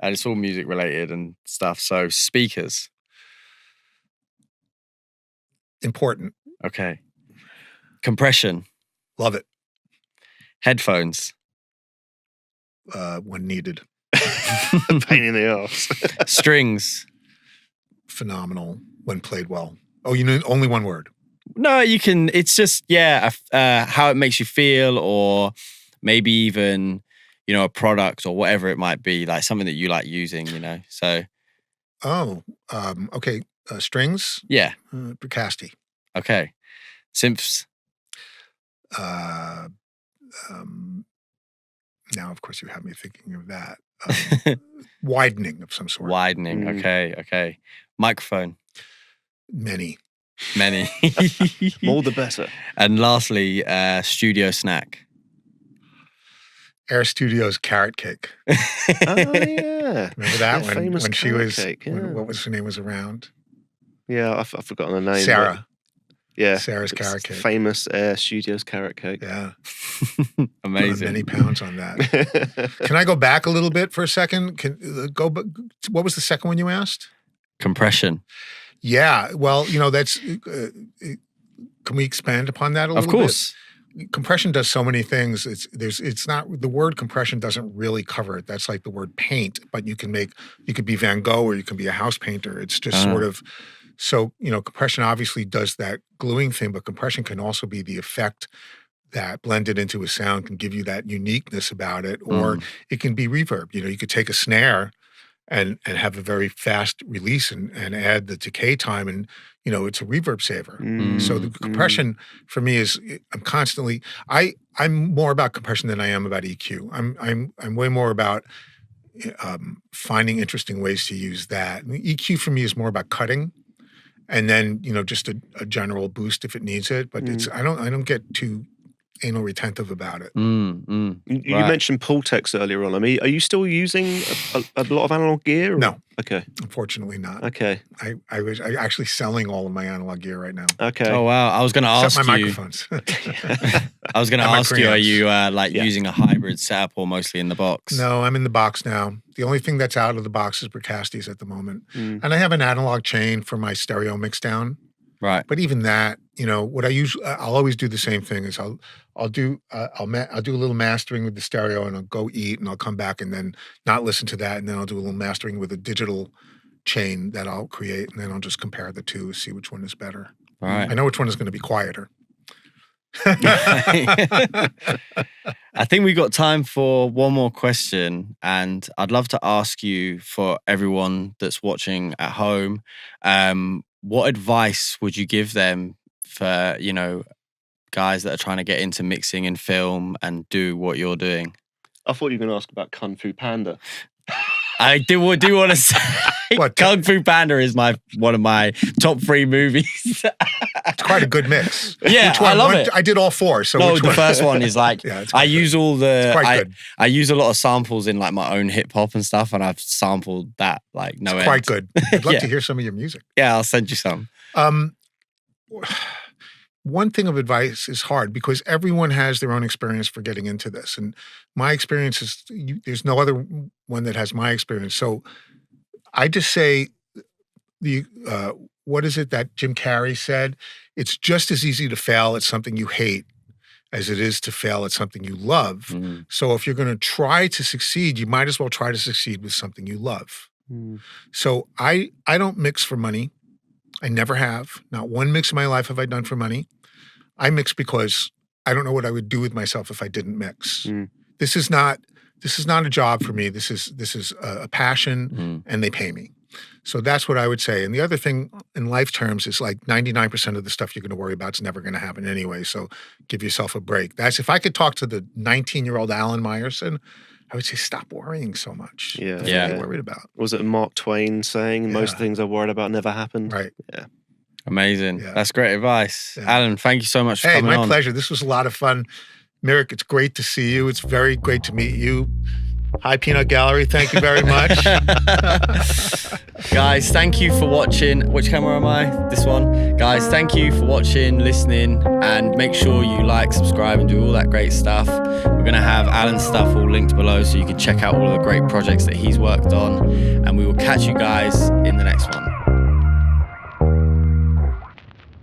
And it's all music related and stuff. So speakers. Important. Okay. Compression. Love it. Headphones. When needed. Pain in the ass. Strings. Phenomenal when played well. Oh, you know, only one word. No, you can. It's just how it makes you feel, or maybe even a product or whatever it might be, like something that you like using. So. Okay. Strings. Yeah. Bricasti. Okay. Synths. Now, of course, you have me thinking of that. Widening of some sort. Widening. Okay. Microphone. Many. More the better. And lastly, studio snack. Air Studios carrot cake. Oh, yeah. Remember that one? When she was, cake, yeah. what was her name was around? Yeah, I've forgotten her name. Sarah. Yeah. Sarah's carrot cake. Famous Air Studios carrot cake. Yeah. Amazing. Many pounds on that. Can I go back a little bit for a second? What was the second one you asked? Compression. Yeah. Well, that's, can we expand upon that a little bit? Of course. Compression does so many things. It's not, the word compression doesn't really cover it. That's like the word paint, but you could be Van Gogh or you can be a house painter. It's just sort of, so, compression obviously does that gluing thing, but compression can also be the effect that blended into a sound can give you that uniqueness about it, or it can be reverb. You could take a snare and have a very fast release and add the decay time, and it's a reverb saver. So the compression for me is I'm more about compression than I am about EQ. I'm way more about finding interesting ways to use that. And the EQ for me is more about cutting, and then just a general boost if it needs it. But I don't get too anal retentive about it. You mentioned Pultex earlier on. I mean, are you still using a lot of analog gear? Or? No. Okay. Unfortunately not. Okay. I was actually selling all of my analog gear right now. Okay. Oh, wow. I was going to ask Except my you. microphones. I was going to ask you, are you Yeah. using a hybrid setup or mostly in the box? No, I'm in the box now. The only thing that's out of the box is Bricastis at the moment. And I have an analog chain for my stereo mix down. Right. But even that, what I'll always do the same thing is I'll do a little mastering with the stereo, and I'll go eat, and I'll come back and then not listen to that, and then I'll do a little mastering with a digital chain that I'll create, and then I'll just compare the two, see which one is better. Right. I know which one is going to be quieter. I think we got time for one more question, and I'd love to ask you, for everyone that's watching at home, what advice would you give them for, guys that are trying to get into mixing and film and do what you're doing? I thought you were going to ask about Kung Fu Panda. I do want to say Kung Fu Panda is one of my top 3 movies. It's quite a good mix. Yeah, I love it. I did all 4. So the first one is like, I use all the, I use a lot of samples in like my own hip hop and stuff, and I've sampled that like no end. Quite good. I'd love to hear some of your music. Yeah, I'll send you some. One thing of advice is hard because everyone has their own experience for getting into this. And my experience is, there's no other one that has my experience. So I just say, what is it that Jim Carrey said? It's just as easy to fail at something you hate as it is to fail at something you love. So if you're going to try to succeed, you might as well try to succeed with something you love. So I don't mix for money. I never have. Not one mix in my life have I done for money. I mix because I don't know what I would do with myself if I didn't mix. This is not a job for me. This is a passion, and they pay me. So that's what I would say. And the other thing in life terms is like 99% of the stuff you're going to worry about is never going to happen anyway. So give yourself a break. That's, if I could talk to the 19-year-old Alan Meyerson, I would say, stop worrying so much. Yeah. That's what you're worried about. Was it Mark Twain saying most things I worried about never happened? Right. Yeah. Amazing. Yeah. That's great advice. Yeah. Alan, thank you so much for coming on. Hey, my pleasure. This was a lot of fun. Mirek, it's great to see you. It's very great to meet you. Hi, Peanut Gallery. Thank you very much. Guys, thank you for watching. Which camera am I? This one. Guys, thank you for watching, listening, and make sure you like, subscribe, and do all that great stuff. We're going to have Alan's stuff all linked below so you can check out all of the great projects that he's worked on. And we will catch you guys in the